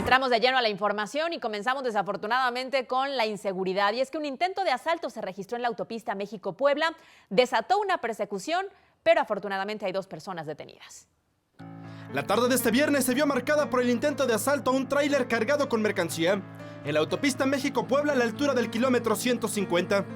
Entramos de lleno a la información y comenzamos desafortunadamente con la inseguridad. Y es que un intento de asalto se registró en la autopista México-Puebla, desató una persecución, pero afortunadamente hay 2 personas detenidas. La tarde de este viernes se vio marcada por el intento de asalto a un tráiler cargado con mercancía en la autopista México-Puebla a la altura del kilómetro 150.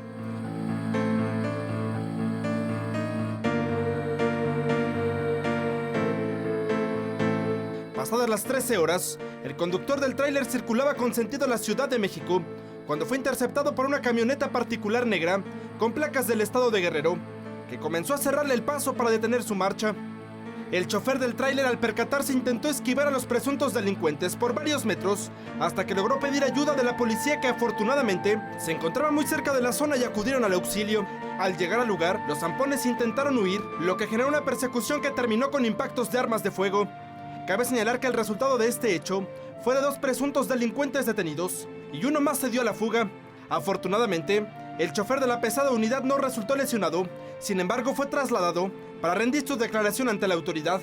Pasadas las 13 horas, el conductor del tráiler circulaba con sentido a la Ciudad de México cuando fue interceptado por una camioneta particular negra con placas del estado de Guerrero, que comenzó a cerrarle el paso para detener su marcha. El chofer del tráiler, al percatarse, intentó esquivar a los presuntos delincuentes por varios metros hasta que logró pedir ayuda de la policía, que afortunadamente se encontraba muy cerca de la zona y acudieron al auxilio. Al llegar al lugar, los zampones intentaron huir, lo que generó una persecución que terminó con impactos de armas de fuego. Cabe señalar que el resultado de este hecho fue de 2 presuntos delincuentes detenidos y uno más se dio a la fuga. Afortunadamente, el chofer de la pesada unidad no resultó lesionado, sin embargo fue trasladado para rendir su declaración ante la autoridad.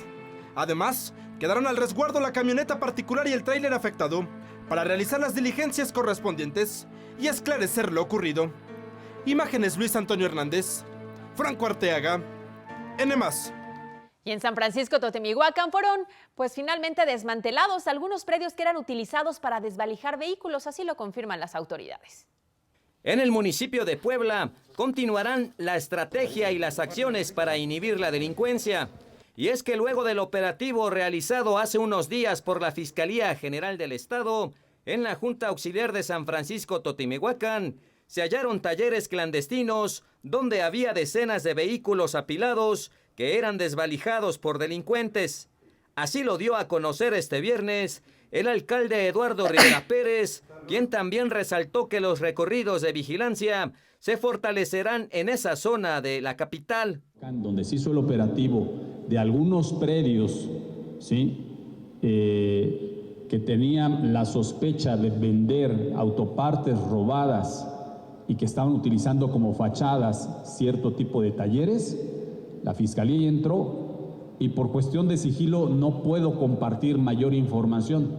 Además, quedaron al resguardo la camioneta particular y el tráiler afectado para realizar las diligencias correspondientes y esclarecer lo ocurrido. Imágenes: Luis Antonio Hernández, Franco Arteaga, N+. Y en San Francisco Totemihuacán fueron finalmente desmantelados algunos predios que eran utilizados para desvalijar vehículos, así lo confirman las autoridades. En el municipio de Puebla continuarán la estrategia y las acciones para inhibir la delincuencia. Y es que luego del operativo realizado hace unos días por la Fiscalía General del Estado, en la Junta Auxiliar de San Francisco Totemihuacán, se hallaron talleres clandestinos donde había decenas de vehículos apilados que eran desvalijados por delincuentes. Así lo dio a conocer este viernes el alcalde Eduardo Rivera Pérez, quien también resaltó que los recorridos de vigilancia se fortalecerán en esa zona de la capital. Donde se hizo el operativo de algunos predios, ¿sí?, que tenían la sospecha de vender autopartes robadas y que estaban utilizando como fachadas cierto tipo de talleres, la Fiscalía entró y por cuestión de sigilo no puedo compartir mayor información,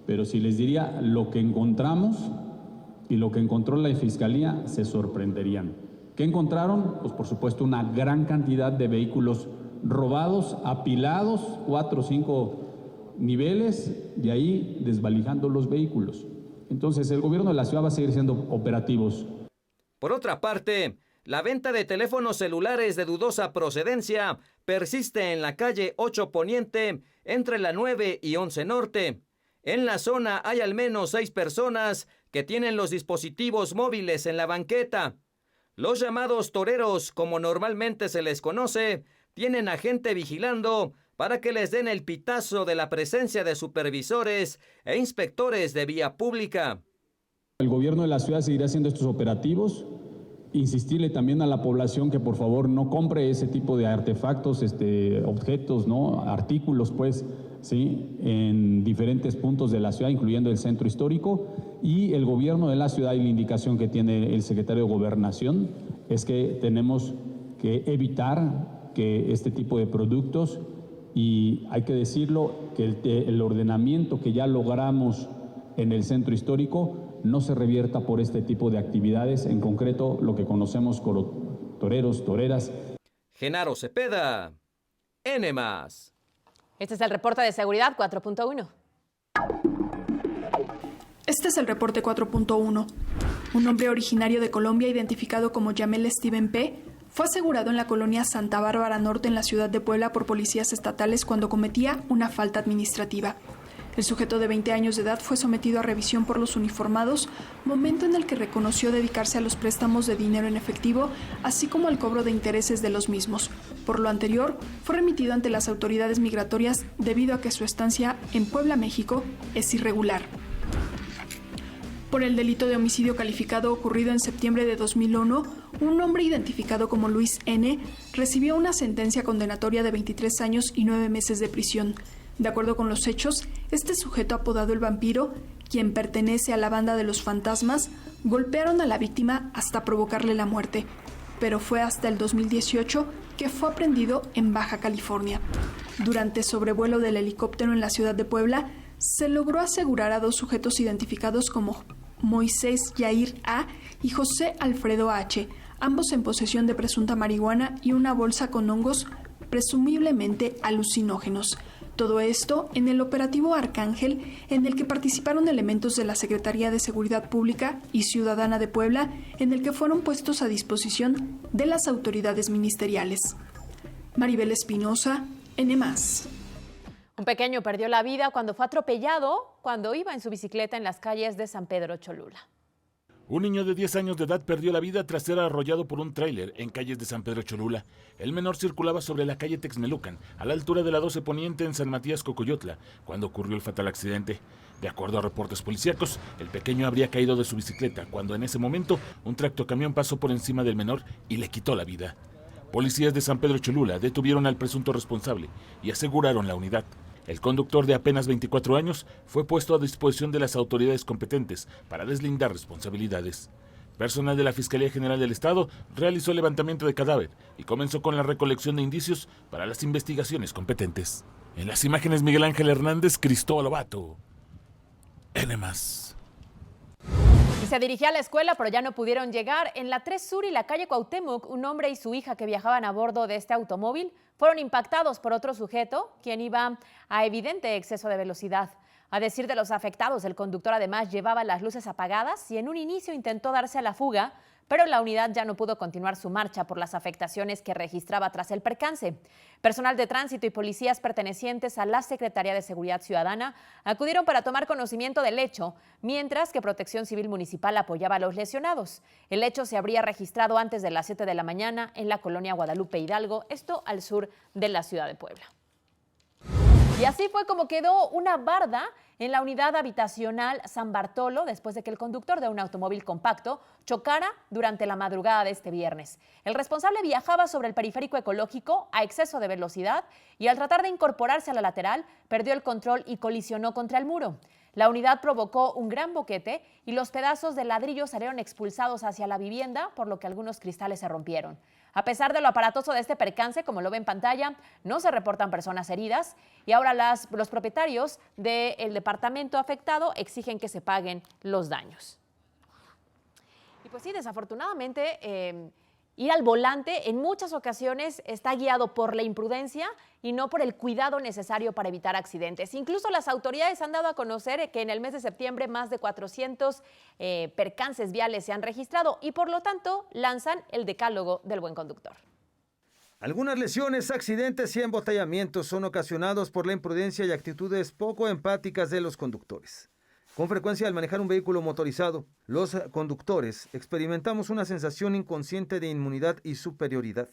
pero si les diría lo que encontramos y lo que encontró la Fiscalía, se sorprenderían. ¿Qué encontraron? Pues por supuesto una gran cantidad de vehículos robados, apilados, 4 o 5 niveles, y ahí desvalijando los vehículos. Entonces el gobierno de la ciudad va a seguir siendo operativos. Por otra parte, la venta de teléfonos celulares de dudosa procedencia persiste en la calle 8 Poniente, entre la 9 y 11 Norte. En la zona hay al menos 6 personas que tienen los dispositivos móviles en la banqueta. Los llamados toreros, como normalmente se les conoce, tienen a gente vigilando para que les den el pitazo de la presencia de supervisores e inspectores de vía pública. El gobierno de la ciudad seguirá haciendo estos operativos. Insistirle también a la población que por favor no compre ese tipo de artefactos, objetos, ¿no?, artículos, pues, sí, en diferentes puntos de la ciudad, incluyendo el centro histórico. Y el gobierno de la ciudad, y la indicación que tiene el secretario de Gobernación, es que tenemos que evitar que este tipo de productos, y hay que decirlo, que el ordenamiento que ya logramos en el centro histórico no se revierta por este tipo de actividades, en concreto lo que conocemos como toreros, toreras. Genaro Cepeda, N+. Este es el reporte de seguridad 4.1. Este es el reporte 4.1. Un hombre originario de Colombia, identificado como Yamel Steven P., fue asegurado en la colonia Santa Bárbara Norte en la ciudad de Puebla por policías estatales cuando cometía una falta administrativa. El sujeto de 20 años de edad fue sometido a revisión por los uniformados, momento en el que reconoció dedicarse a los préstamos de dinero en efectivo, así como al cobro de intereses de los mismos. Por lo anterior, fue remitido ante las autoridades migratorias debido a que su estancia en Puebla, México, es irregular. Por el delito de homicidio calificado ocurrido en septiembre de 2001, un hombre identificado como Luis N. recibió una sentencia condenatoria de 23 años y 9 meses de prisión. De acuerdo con los hechos, este sujeto apodado El Vampiro, quien pertenece a la banda de los fantasmas, golpearon a la víctima hasta provocarle la muerte. Pero fue hasta el 2018 que fue aprehendido en Baja California. Durante sobrevuelo del helicóptero en la ciudad de Puebla, se logró asegurar a 2 sujetos identificados como Moisés Yair A. y José Alfredo H., ambos en posesión de presunta marihuana y una bolsa con hongos presumiblemente alucinógenos. Todo esto en el operativo Arcángel, en el que participaron elementos de la Secretaría de Seguridad Pública y Ciudadana de Puebla, en el que fueron puestos a disposición de las autoridades ministeriales. Maribel Espinosa, N+. Un pequeño perdió la vida cuando fue atropellado cuando iba en su bicicleta en las calles de San Pedro Cholula. Un niño de 10 años de edad perdió la vida tras ser arrollado por un tráiler en calles de San Pedro Cholula. El menor circulaba sobre la calle Texmelucan, a la altura de la 12 Poniente en San Matías Cocoyotla, cuando ocurrió el fatal accidente. De acuerdo a reportes policíacos, el pequeño habría caído de su bicicleta cuando en ese momento un tractocamión pasó por encima del menor y le quitó la vida. Policías de San Pedro Cholula detuvieron al presunto responsable y aseguraron la unidad. El conductor, de apenas 24 años, fue puesto a disposición de las autoridades competentes para deslindar responsabilidades. Personal de la Fiscalía General del Estado realizó el levantamiento de cadáver y comenzó con la recolección de indicios para las investigaciones competentes. En las imágenes, Miguel Ángel Hernández, Cristóbal Lobato, N+. Y se dirigía a la escuela, pero ya no pudieron llegar. En la 3 Sur y la calle Cuauhtémoc, un hombre y su hija que viajaban a bordo de este automóvil fueron impactados por otro sujeto, quien iba a evidente exceso de velocidad. A decir de los afectados, el conductor además llevaba las luces apagadas y en un inicio intentó darse a la fuga, pero la unidad ya no pudo continuar su marcha por las afectaciones que registraba tras el percance. Personal de tránsito y policías pertenecientes a la Secretaría de Seguridad Ciudadana acudieron para tomar conocimiento del hecho, mientras que Protección Civil Municipal apoyaba a los lesionados. El hecho se habría registrado antes de las 7 de la mañana en la colonia Guadalupe Hidalgo, esto al sur de la ciudad de Puebla. Y así fue como quedó una barda en la unidad habitacional San Bartolo después de que el conductor de un automóvil compacto chocara durante la madrugada de este viernes. El responsable viajaba sobre el periférico ecológico a exceso de velocidad y al tratar de incorporarse a la lateral perdió el control y colisionó contra el muro. La unidad provocó un gran boquete y los pedazos de ladrillo salieron expulsados hacia la vivienda, por lo que algunos cristales se rompieron. A pesar de lo aparatoso de este percance, como lo ve en pantalla, no se reportan personas heridas y ahora los propietarios del departamento afectado exigen que se paguen los daños. Y pues sí, desafortunadamente, ir al volante en muchas ocasiones está guiado por la imprudencia y no por el cuidado necesario para evitar accidentes. Incluso las autoridades han dado a conocer que en el mes de septiembre más de 400 percances viales se han registrado y por lo tanto lanzan el decálogo del buen conductor. Algunas lesiones, accidentes y embotellamientos son ocasionados por la imprudencia y actitudes poco empáticas de los conductores. Con frecuencia, al manejar un vehículo motorizado, los conductores experimentamos una sensación inconsciente de inmunidad y superioridad.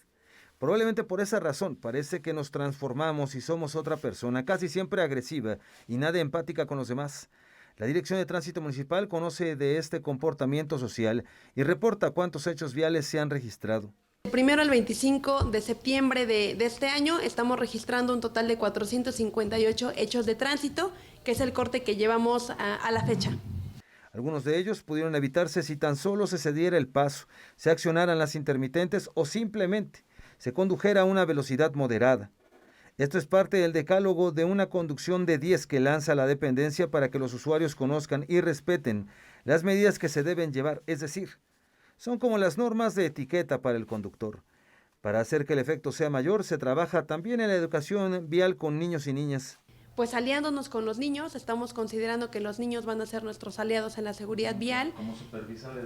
Probablemente por esa razón parece que nos transformamos y somos otra persona, casi siempre agresiva y nada empática con los demás. La Dirección de Tránsito Municipal conoce de este comportamiento social y reporta cuántos hechos viales se han registrado. Primero al 25 de septiembre de este año estamos registrando un total de 458 hechos de tránsito, que es el corte que llevamos a la fecha. Algunos de ellos pudieron evitarse si tan solo se cediera el paso, se accionaran las intermitentes o simplemente se condujera a una velocidad moderada. Esto es parte del decálogo de una conducción de 10 que lanza la dependencia para que los usuarios conozcan y respeten las medidas que se deben llevar, es decir, son como las normas de etiqueta para el conductor. Para hacer que el efecto sea mayor, se trabaja también en la educación vial con niños y niñas. Pues aliándonos con los niños, estamos considerando que los niños van a ser nuestros aliados en la seguridad vial.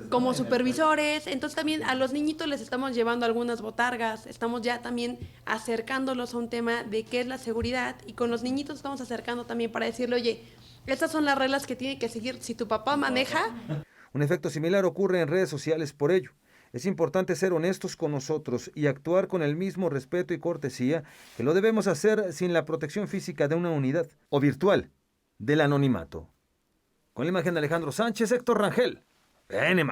Como supervisores. Entonces también a los niñitos les estamos llevando algunas botargas, estamos ya también acercándolos a un tema de qué es la seguridad y con los niñitos estamos acercando también para decirle, oye, estas son las reglas que tiene que seguir si tu papá maneja. Un efecto similar ocurre en redes sociales, por ello es importante ser honestos con nosotros y actuar con el mismo respeto y cortesía que lo debemos hacer sin la protección física de una unidad o virtual del anonimato. Con la imagen de Alejandro Sánchez, Héctor Rangel, N+.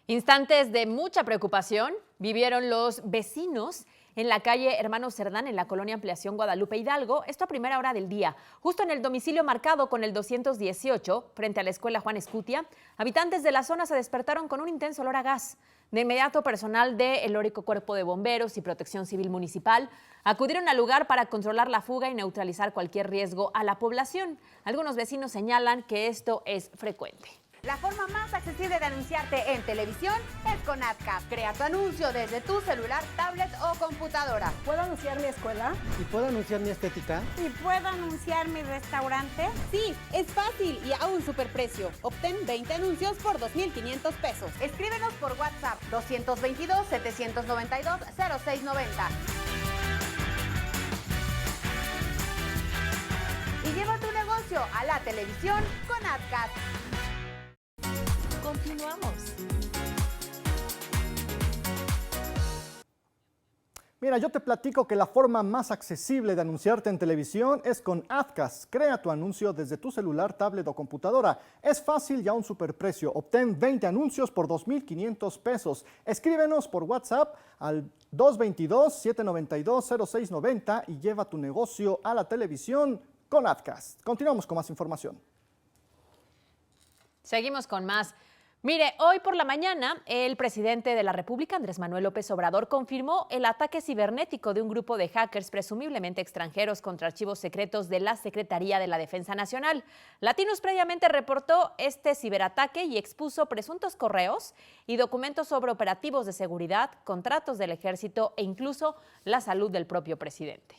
Instantes de mucha preocupación vivieron los vecinos en la calle Hermano Cerdán, en la colonia Ampliación Guadalupe Hidalgo, esto a primera hora del día. Justo en el domicilio marcado con el 218, frente a la escuela Juan Escutia, habitantes de la zona se despertaron con un intenso olor a gas. De inmediato, personal del heroico Cuerpo de Bomberos y Protección Civil Municipal acudieron al lugar para controlar la fuga y neutralizar cualquier riesgo a la población. Algunos vecinos señalan que esto es frecuente. La forma más accesible de anunciarte en televisión es con AdCap. Crea tu anuncio desde tu celular, tablet o computadora. ¿Puedo anunciar mi escuela? ¿Y puedo anunciar mi estética? ¿Y puedo anunciar mi restaurante? Sí, es fácil y a un superprecio. Obtén 20 anuncios por 2,500 pesos. Escríbenos por WhatsApp 222-792-0690. Y lleva tu negocio a la televisión con AdCap. Continuamos. Mira, yo te platico que la forma más accesible de anunciarte en televisión es con AdCast. Crea tu anuncio desde tu celular, tablet o computadora. Es fácil y a un superprecio. Obtén 20 anuncios por 2,500 pesos. Escríbenos por WhatsApp al 222-792-0690 y lleva tu negocio a la televisión con AdCast. Continuamos con más información. Seguimos con más. Mire, hoy por la mañana, el presidente de la República, Andrés Manuel López Obrador, confirmó el ataque cibernético de un grupo de hackers presumiblemente extranjeros contra archivos secretos de la Secretaría de la Defensa Nacional. Latinos previamente reportó este ciberataque y expuso presuntos correos y documentos sobre operativos de seguridad, contratos del ejército e incluso la salud del propio presidente.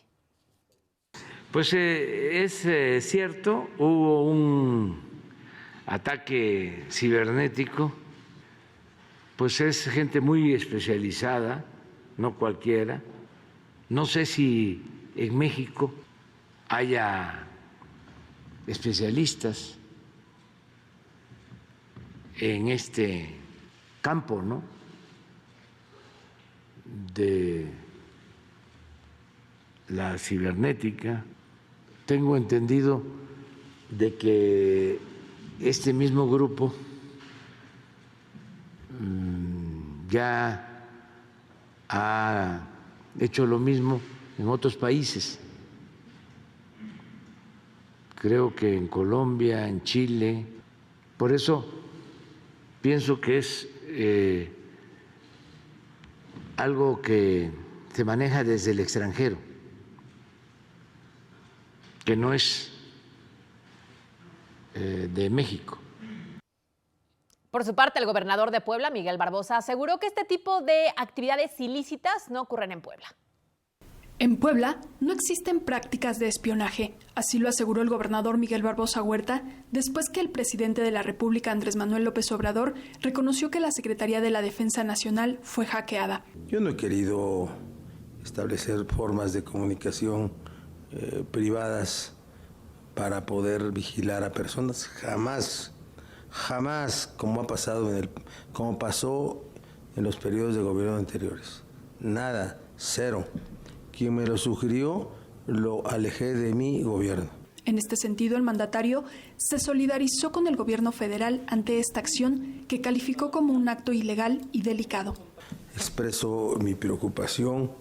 Pues es cierto, hubo un ataque cibernético, pues es gente muy especializada, no cualquiera. No sé si en México haya especialistas en este campo, ¿no?, de la cibernética. Tengo entendido de que este mismo grupo ya ha hecho lo mismo en otros países. Creo que en Colombia, en Chile. Por eso pienso que es algo que se maneja desde el extranjero, que no es de México. Por su parte, el gobernador de Puebla, Miguel Barbosa, aseguró que este tipo de actividades ilícitas no ocurren en Puebla. En Puebla no existen prácticas de espionaje, así lo aseguró el gobernador Miguel Barbosa Huerta, después que el presidente de la República, Andrés Manuel López Obrador, reconoció que la Secretaría de la Defensa Nacional fue hackeada. Yo no he querido establecer formas de comunicación privadas para poder vigilar a personas, jamás, como como pasó en los periodos de gobierno anteriores. Nada, cero. Quien me lo sugirió, lo alejé de mi gobierno. En este sentido, el mandatario se solidarizó con el gobierno federal ante esta acción que calificó como un acto ilegal y delicado. Expreso mi preocupación,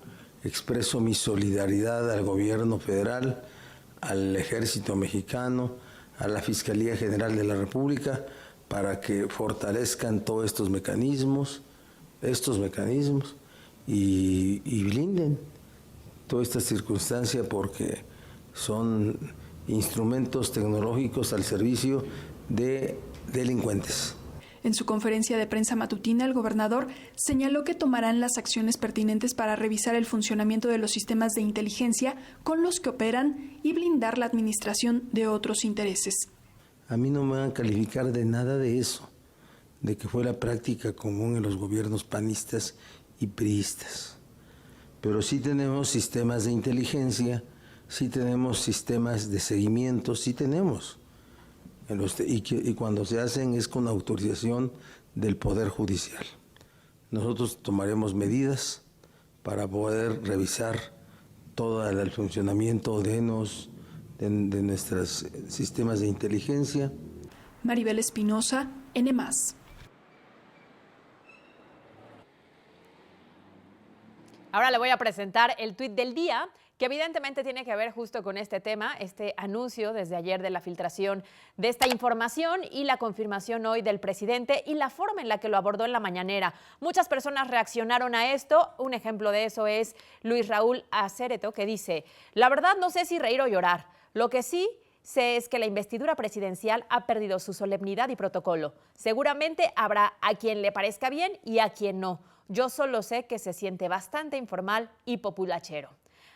expreso mi solidaridad al gobierno federal, al Ejército Mexicano, a la Fiscalía General de la República, para que fortalezcan todos estos mecanismos y blinden toda esta circunstancia, porque son instrumentos tecnológicos al servicio de delincuentes. En su conferencia de prensa matutina, el gobernador señaló que tomarán las acciones pertinentes para revisar el funcionamiento de los sistemas de inteligencia con los que operan y blindar la administración de otros intereses. A mí no me van a calificar de nada de eso, de que fue la práctica común en los gobiernos panistas y priistas. Pero sí tenemos sistemas de inteligencia, sí tenemos sistemas de seguimiento, sí tenemos. Y cuando se hacen es con autorización del Poder Judicial. Nosotros tomaremos medidas para poder revisar todo el funcionamiento de nuestros sistemas de inteligencia. Maribel Espinosa, N+. Ahora le voy a presentar el tuit del día, que evidentemente tiene que ver justo con este tema, este anuncio desde ayer de la filtración de esta información y la confirmación hoy del presidente y la forma en la que lo abordó en la mañanera. Muchas personas reaccionaron a esto. Un ejemplo de eso es Luis Raúl Acéreto, que dice: la verdad no sé si reír o llorar. Lo que sí sé es que la investidura presidencial ha perdido su solemnidad y protocolo. Seguramente habrá a quien le parezca bien y a quien no. Yo solo sé que se siente bastante informal y populachero.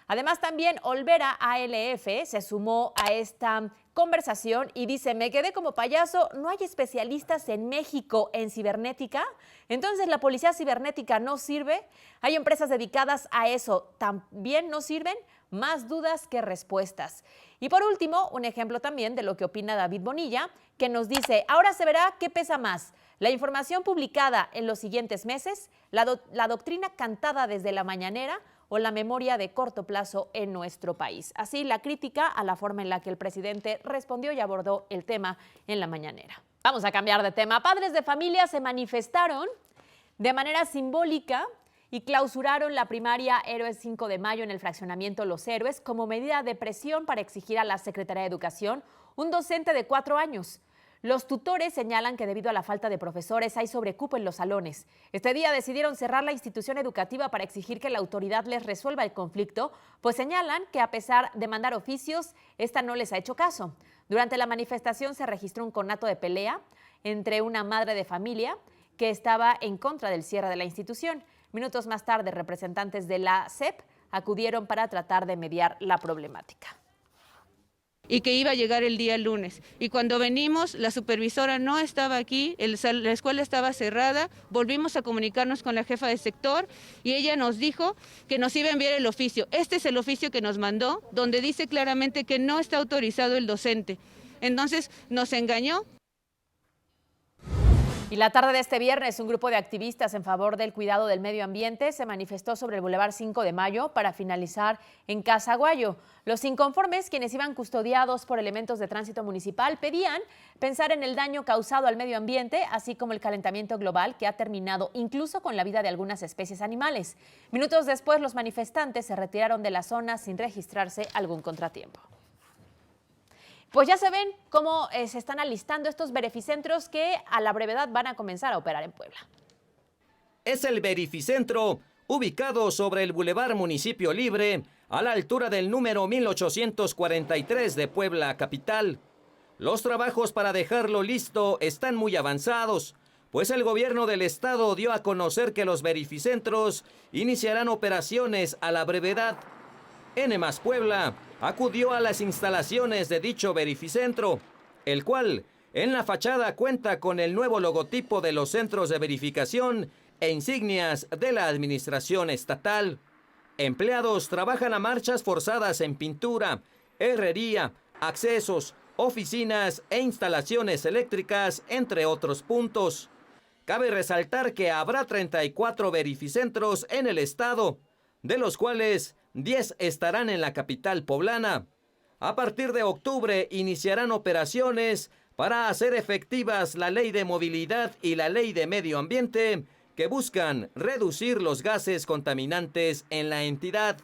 Además, también Olvera ALF se sumó a esta conversación y dice: me quedé como payaso, ¿no hay especialistas en México en cibernética? Entonces, ¿la policía cibernética no sirve? ¿Hay empresas dedicadas a eso? ¿También no sirven? Más dudas que respuestas. Y por último, un ejemplo también de lo que opina David Bonilla, que nos dice: ahora se verá qué pesa más, la información publicada en los siguientes meses, la doctrina cantada desde la mañanera o la memoria de corto plazo en nuestro país. Así la crítica a la forma en la que el presidente respondió y abordó el tema en la mañanera. Vamos a cambiar de tema. Padres de familia se manifestaron de manera simbólica y clausuraron la primaria Héroes 5 de Mayo en el fraccionamiento Los Héroes como medida de presión para exigir a la Secretaría de Educación un docente de 4 años. Los tutores señalan que debido a la falta de profesores hay sobrecupo en los salones. Este día decidieron cerrar la institución educativa para exigir que la autoridad les resuelva el conflicto, pues señalan que a pesar de mandar oficios, esta no les ha hecho caso. Durante la manifestación se registró un conato de pelea entre una madre de familia que estaba en contra del cierre de la institución. Minutos más tarde, representantes de la SEP acudieron para tratar de mediar la problemática. Y que iba a llegar el día lunes. Y cuando venimos, la supervisora no estaba aquí, la escuela estaba cerrada, volvimos a comunicarnos con la jefa de sector y ella nos dijo que nos iba a enviar el oficio. Este es el oficio que nos mandó, donde dice claramente que no está autorizado el docente. Entonces, nos engañó. Y la tarde de este viernes, un grupo de activistas en favor del cuidado del medio ambiente se manifestó sobre el Boulevard 5 de Mayo para finalizar en Casaguayo. Los inconformes, quienes iban custodiados por elementos de tránsito municipal, pedían pensar en el daño causado al medio ambiente, así como el calentamiento global que ha terminado incluso con la vida de algunas especies animales. Minutos después, los manifestantes se retiraron de la zona sin registrarse algún contratiempo. Pues ya se ven cómo se están alistando estos verificentros que a la brevedad van a comenzar a operar en Puebla. Es el verificentro ubicado sobre el Boulevard Municipio Libre, a la altura del número 1843 de Puebla capital. Los trabajos para dejarlo listo están muy avanzados, pues el gobierno del estado dio a conocer que los verificentros iniciarán operaciones a la brevedad. N+ Puebla acudió a las instalaciones de dicho verificentro, el cual en la fachada cuenta con el nuevo logotipo de los centros de verificación e insignias de la administración estatal. Empleados trabajan a marchas forzadas en pintura, herrería, accesos, oficinas e instalaciones eléctricas, entre otros puntos. Cabe resaltar que habrá 34 verificentros en el estado, de los cuales 10 estarán en la capital poblana. A partir de octubre iniciarán operaciones para hacer efectivas la Ley de Movilidad y la Ley de Medio Ambiente, que buscan reducir los gases contaminantes en la entidad.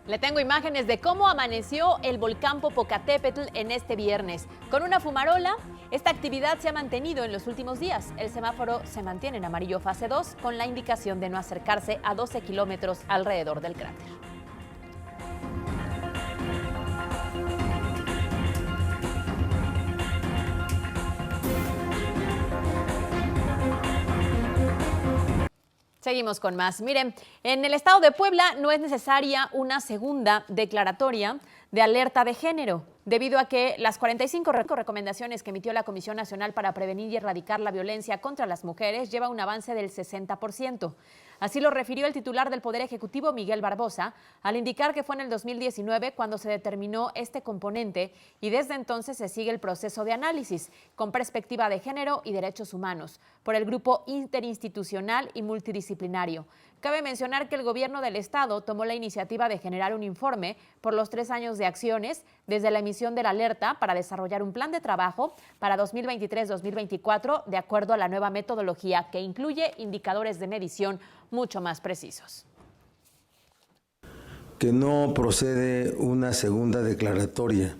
Le tengo imágenes de cómo amaneció el volcán Popocatépetl en este viernes. Con una fumarola, esta actividad se ha mantenido en los últimos días. El semáforo se mantiene en amarillo fase 2, con la indicación de no acercarse a 12 kilómetros alrededor del cráter. Seguimos con más. Miren, en el estado de Puebla no es necesaria una segunda declaratoria de alerta de género, debido a que las 45 recomendaciones que emitió la Comisión Nacional para Prevenir y Erradicar la Violencia contra las Mujeres lleva un avance del 60%. Así lo refirió el titular del Poder Ejecutivo, Miguel Barbosa, al indicar que fue en el 2019 cuando se determinó este componente y desde entonces se sigue el proceso de análisis con perspectiva de género y derechos humanos por el grupo interinstitucional y multidisciplinario. Cabe mencionar que el gobierno del estado tomó la iniciativa de generar un informe por los 3 años de acciones desde la emisión de la alerta para desarrollar un plan de trabajo para 2023-2024 de acuerdo a la nueva metodología que incluye indicadores de medición mucho más precisos. que no procede una segunda declaratoria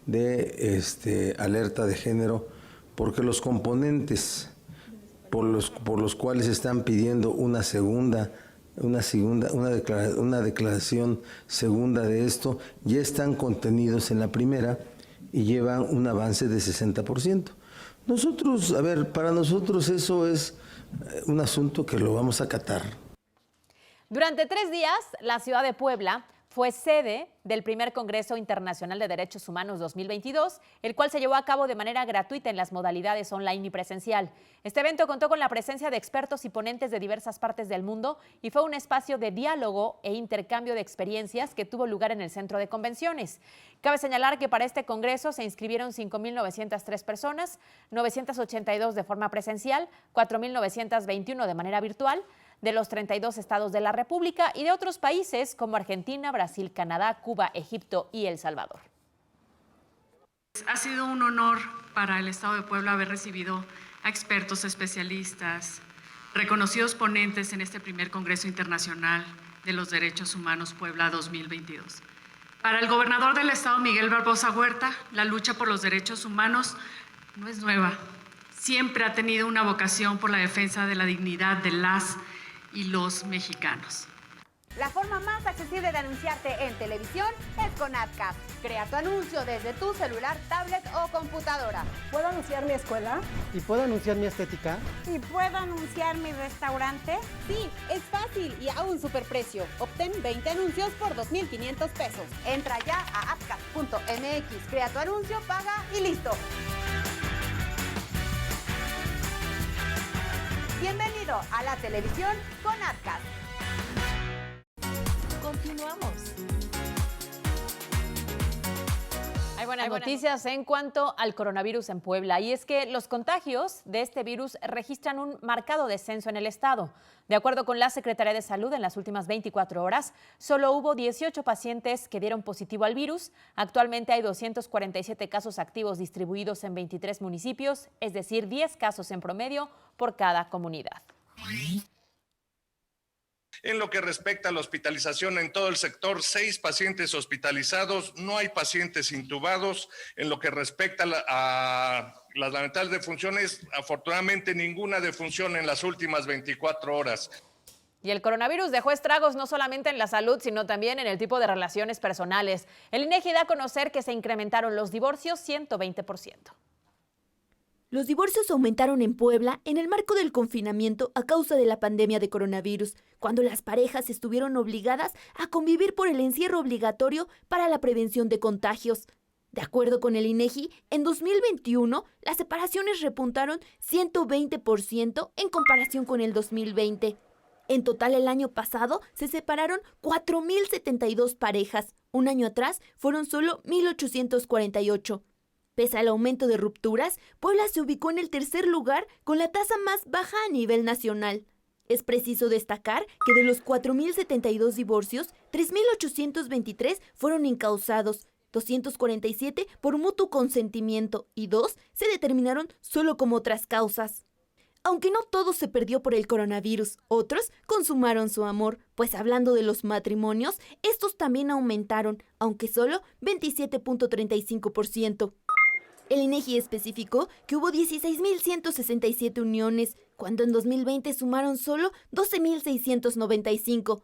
de alerta de género, porque los componentes por los cuales están pidiendo una declaración segunda de esto ya están contenidos en la primera y llevan un avance de 60%. Nosotros, para nosotros eso es un asunto que lo vamos a acatar. Durante 3 días, la ciudad de Puebla fue sede del primer Congreso Internacional de Derechos Humanos 2022, el cual se llevó a cabo de manera gratuita en las modalidades online y presencial. Este evento contó con la presencia de expertos y ponentes de diversas partes del mundo y fue un espacio de diálogo e intercambio de experiencias que tuvo lugar en el Centro de Convenciones. Cabe señalar que para este congreso se inscribieron 5.903 personas, 982 de forma presencial, 4.921 de manera virtual, de los 32 estados de la República y de otros países como Argentina, Brasil, Canadá, Cuba, Egipto y El Salvador. Ha sido un honor para el Estado de Puebla haber recibido a expertos, especialistas, reconocidos ponentes en este primer Congreso Internacional de los Derechos Humanos Puebla 2022. Para el gobernador del Estado, Miguel Barbosa Huerta, la lucha por los derechos humanos no es nueva. Siempre ha tenido una vocación por la defensa de la dignidad de las y los mexicanos. La forma más accesible de anunciarte en televisión es con AdCap. Crea tu anuncio desde tu celular, tablet o computadora. ¿Puedo anunciar mi escuela? ¿Y puedo anunciar mi estética? ¿Y puedo anunciar mi restaurante? Sí, es fácil y a un superprecio. Obtén 20 anuncios por 2,500 pesos. Entra ya a adcap.mx, crea tu anuncio, paga y listo. Bienvenido a la televisión con AdCap. Continuamos. Hay buenas noticias en cuanto al coronavirus en Puebla, y es que los contagios de este virus registran un marcado descenso en el estado. De acuerdo con la Secretaría de Salud, en las últimas 24 horas solo hubo 18 pacientes que dieron positivo al virus. Actualmente hay 247 casos activos distribuidos en 23 municipios, es decir, 10 casos en promedio por cada comunidad. En lo que respecta a la hospitalización en todo el sector, 6 pacientes hospitalizados, no hay pacientes intubados. En lo que respecta a las lamentables defunciones, afortunadamente ninguna defunción en las últimas 24 horas. Y el coronavirus dejó estragos no solamente en la salud, sino también en el tipo de relaciones personales. El INEGI da a conocer que se incrementaron los divorcios 120%. Los divorcios aumentaron en Puebla en el marco del confinamiento a causa de la pandemia de coronavirus, cuando las parejas estuvieron obligadas a convivir por el encierro obligatorio para la prevención de contagios. De acuerdo con el INEGI, en 2021 las separaciones repuntaron 120% en comparación con el 2020. En total, el año pasado se separaron 4.072 parejas. Un año atrás fueron solo 1.848. Pese al aumento de rupturas, Puebla se ubicó en el tercer lugar con la tasa más baja a nivel nacional. Es preciso destacar que de los 4.072 divorcios, 3.823 fueron incausados, 247 por mutuo consentimiento y 2 se determinaron solo como otras causas. Aunque no todo se perdió por el coronavirus, otros consumaron su amor, pues hablando de los matrimonios, estos también aumentaron, aunque solo 27.35%. El INEGI especificó que hubo 16.167 uniones, cuando en 2020 sumaron solo 12.695.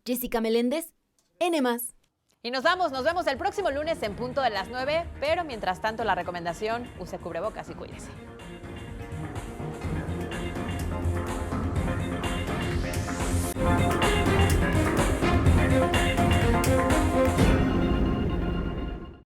Jessica Meléndez, N+. Y nos vemos el próximo lunes en punto de las 9, pero mientras tanto la recomendación, use cubrebocas y cuídese.